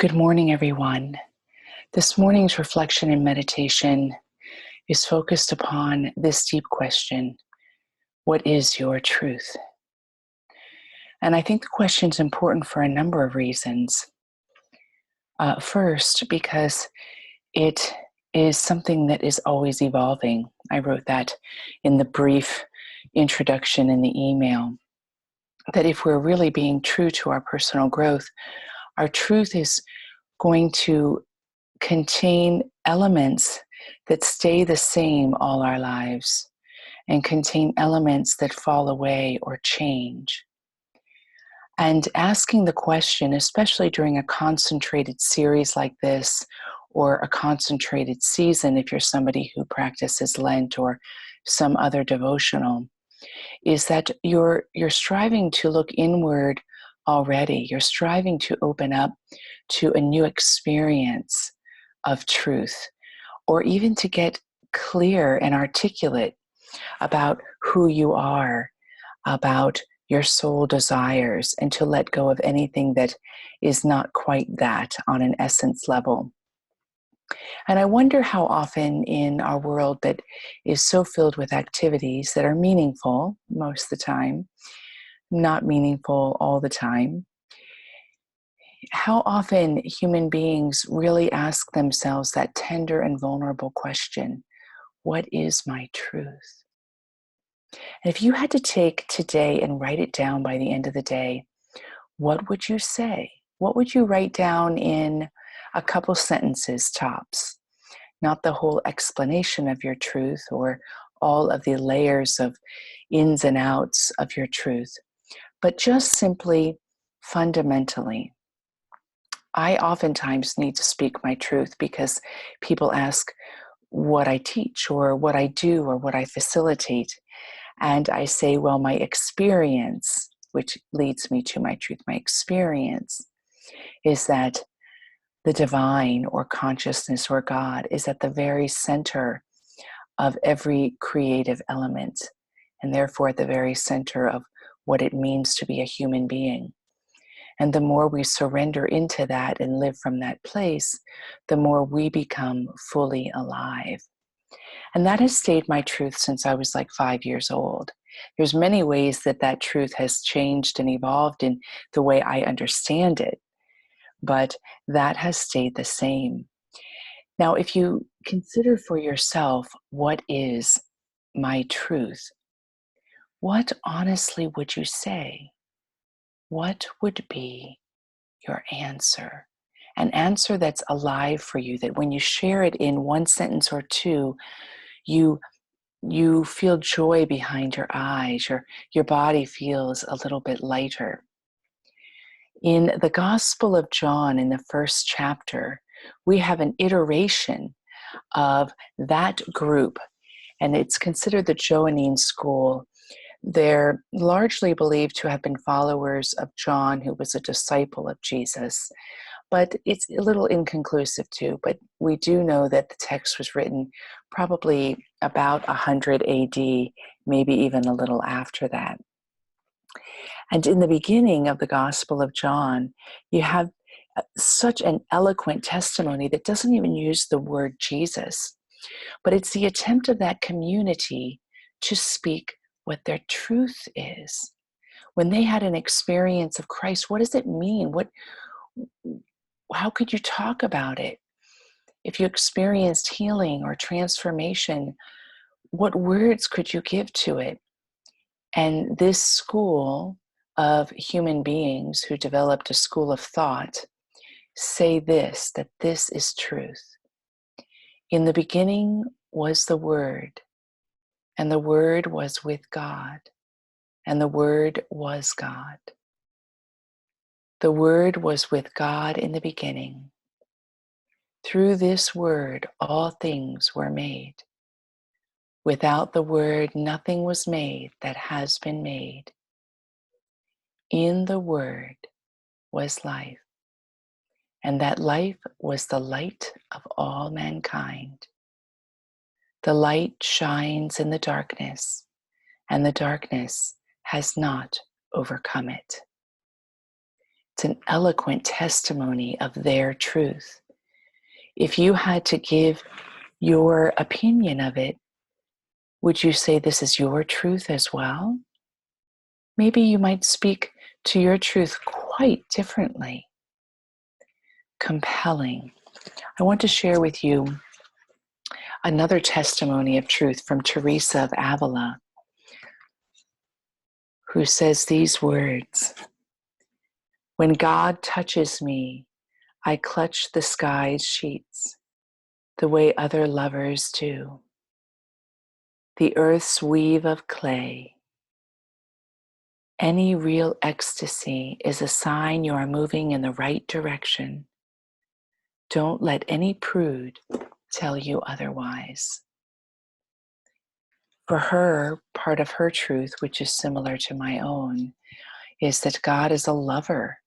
Good morning, everyone. This morning's reflection and meditation is focused upon this deep question: what is your truth? And I think the question is important for a number of reasons. First, because it is something that is always evolving. I wrote that in the brief introduction in the email, that if we're really being true to our personal growth, our truth is going to contain elements that stay the same all our lives and contain elements that fall away or change. And asking the question, especially during a concentrated series like this, or a concentrated season, if you're somebody who practices Lent or some other devotional, is that you're striving to look inward already. You're striving to open up to a new experience of truth, or even to get clear and articulate about who you are, about your soul desires, and to let go of anything that is not quite that on an essence level. And I wonder how often in our world that is so filled with activities that are meaningful most of the time, not meaningful all the time, how often human beings really ask themselves that tender and vulnerable question: what is my truth? And if you had to take today and write it down by the end of the day, what would you say? What would you write down in a couple sentences tops? Not the whole explanation of your truth or all of the layers of ins and outs of your truth, but just simply fundamentally. I oftentimes need to speak my truth because people ask what I teach or what I do or what I facilitate. And I say, well, my experience, which leads me to my truth, my experience is that the divine or consciousness or God is at the very center of every creative element, and therefore at the very center of what it means to be a human being. And the more we surrender into that and live from that place, the more we become fully alive. And that has stayed my truth since I was like 5 years old. There's many ways that that truth has changed and evolved in the way I understand it, but that has stayed the same. Now, if you consider for yourself, what is my truth? What honestly would you say? What would be your answer? An answer that's alive for you, that when you share it in one sentence or two, you feel joy behind your eyes, your body feels a little bit lighter. In the Gospel of John, in the first chapter, we have an iteration of that group, and it's considered the Johannine school. They're largely believed to have been followers of John, who was a disciple of Jesus. But it's a little inconclusive too. But we do know that the text was written probably about 100 AD, maybe even a little after that. And in the beginning of the Gospel of John, you have such an eloquent testimony that doesn't even use the word Jesus, but it's the attempt of that community to speak what their truth is. When they had an experience of Christ, what does it mean? How could you talk about it? If you experienced healing or transformation, what words could you give to it? And this school of human beings who developed a school of thought say this, that this is truth. In the beginning was the Word, and the Word was with God, and the Word was God. The Word was with God in the beginning. Through this Word, all things were made. Without the Word, nothing was made that has been made. In the Word was life, and that life was the light of all mankind. The light shines in the darkness, and the darkness has not overcome it. It's an eloquent testimony of their truth. If you had to give your opinion of it, would you say this is your truth as well? Maybe you might speak to your truth quite differently. Compelling. I want to share with you another testimony of truth from Teresa of Avila, who says these words: "When God touches me, I clutch the sky's sheets the way other lovers do. The earth's weave of clay. Any real ecstasy is a sign you are moving in the right direction. Don't let any prude tell you otherwise." For her, part of her truth, which is similar to my own, is that God is a lover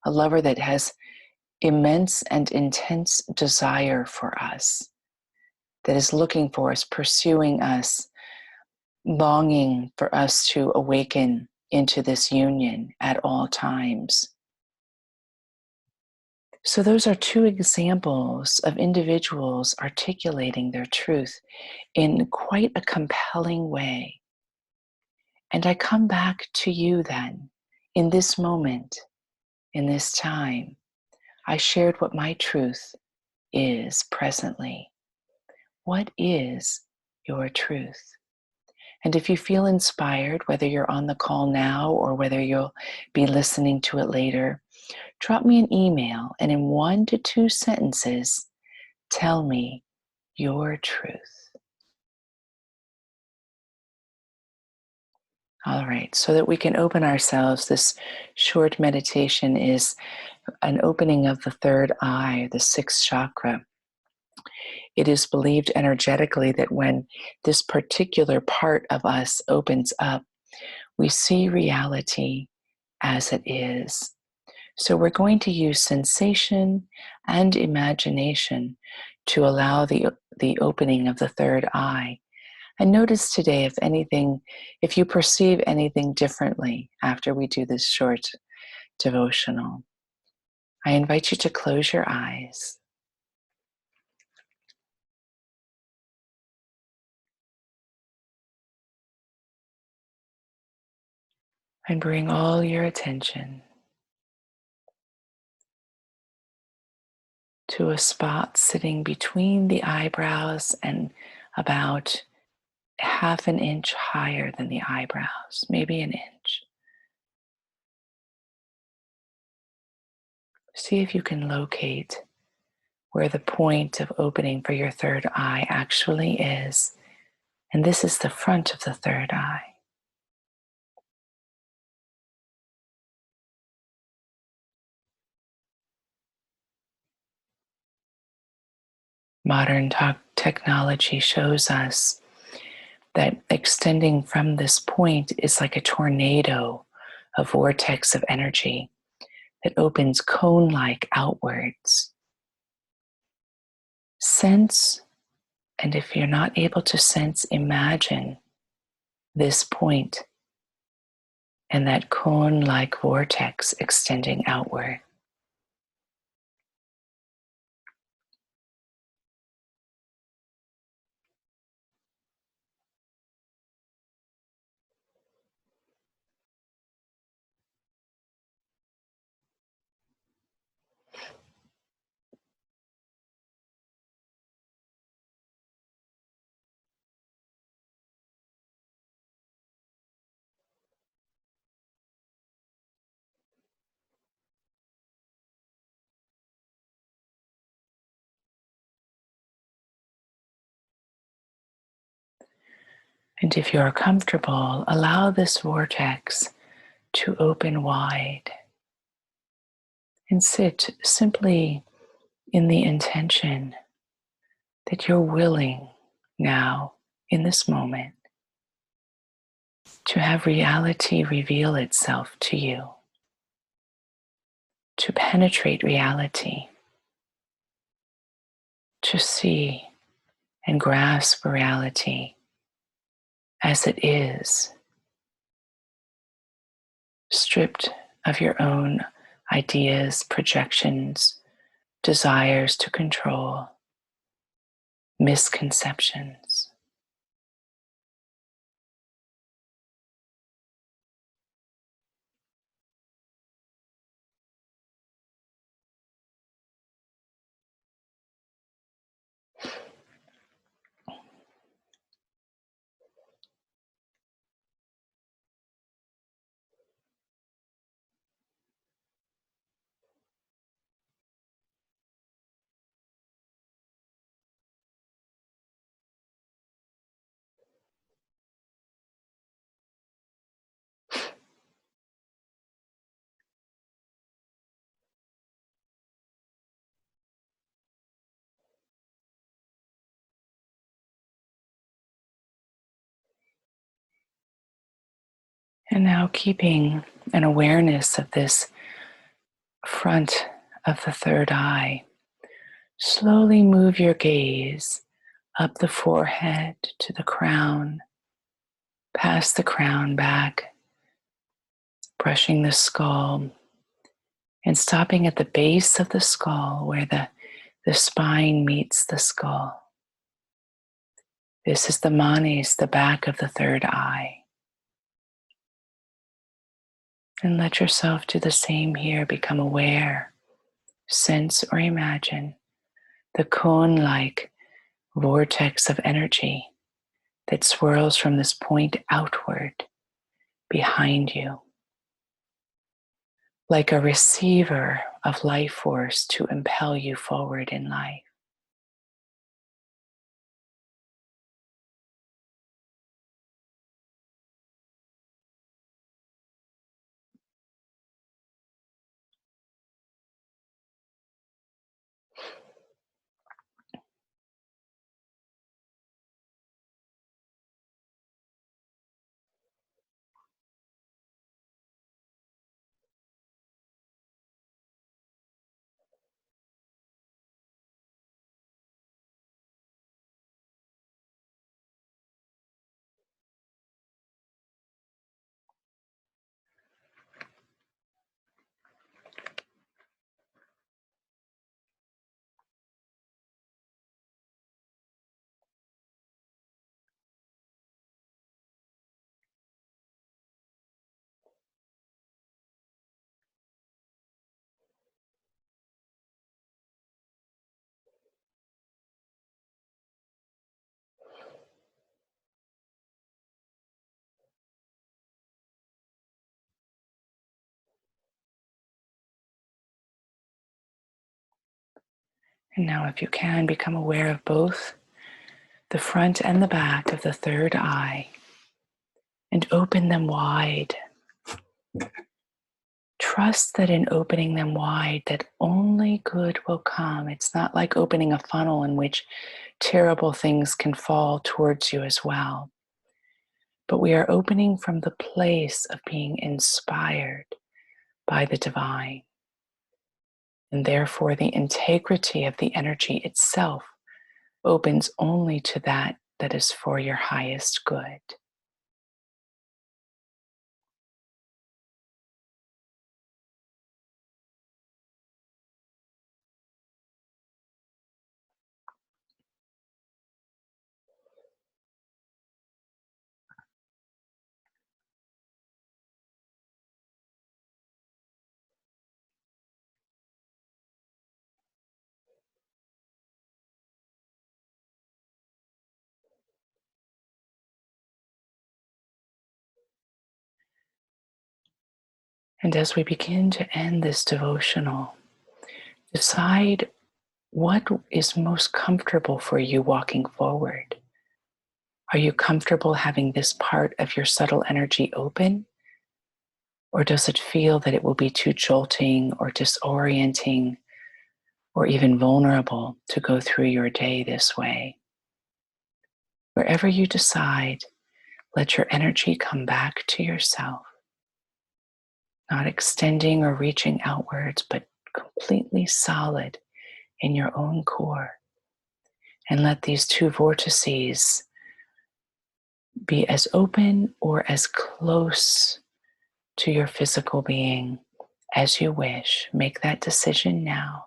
that has immense and intense desire for us, that is looking for us, pursuing us, longing for us to awaken into this union at all times. So those are two examples of individuals articulating their truth in quite a compelling way. And I come back to you then, in this moment, in this time. I shared what my truth is presently. What is your truth? And if you feel inspired, whether you're on the call now or whether you'll be listening to it later, drop me an email and in 1 to 2 sentences, tell me your truth. All right, so that we can open ourselves, this short meditation is an opening of the third eye, the sixth chakra. It is believed energetically that when this particular part of us opens up, we see reality as it is. So we're going to use sensation and imagination to allow the opening of the third eye. And notice today, if you perceive anything differently after we do this short devotional. I invite you to close your eyes and bring all your attention to a spot sitting between the eyebrows and about half an inch higher than the eyebrows, maybe an inch. See if you can locate where the point of opening for your third eye actually is. And this is the front of the third eye. Modern technology shows us that extending from this point is like a tornado, a vortex of energy that opens cone-like outwards. Sense, and if you're not able to sense, imagine this point and that cone-like vortex extending outward. And if you are comfortable, allow this vortex to open wide and sit simply in the intention that you're willing now, in this moment, to have reality reveal itself to you, to penetrate reality, to see and grasp reality as it is, stripped of your own ideas, projections, desires to control, misconceptions. And now keeping an awareness of this front of the third eye, slowly move your gaze up the forehead to the crown, past the crown back, brushing the skull, and stopping at the base of the skull where the spine meets the skull. This is the manis, the back of the third eye. And let yourself do the same here. Become aware, sense, or imagine the cone-like vortex of energy that swirls from this point outward behind you, like a receiver of life force to impel you forward in life. And now, if you can, become aware of both the front and the back of the third eye and open them wide. Trust that in opening them wide, that only good will come. It's not like opening a funnel in which terrible things can fall towards you as well. But we are opening from the place of being inspired by the divine. And therefore, the integrity of the energy itself opens only to that that is for your highest good. And as we begin to end this devotional, decide what is most comfortable for you walking forward. Are you comfortable having this part of your subtle energy open? Or does it feel that it will be too jolting or disorienting or even vulnerable to go through your day this way? Wherever you decide, let your energy come back to yourself, not extending or reaching outwards, but completely solid in your own core. And let these two vortices be as open or as close to your physical being as you wish. Make that decision now.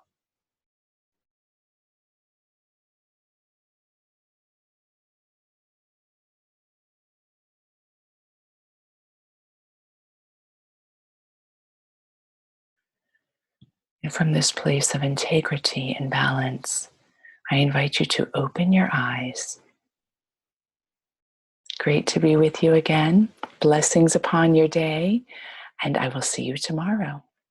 And from this place of integrity and balance, I invite you to open your eyes. Great to be with you again. Blessings upon your day, and I will see you tomorrow.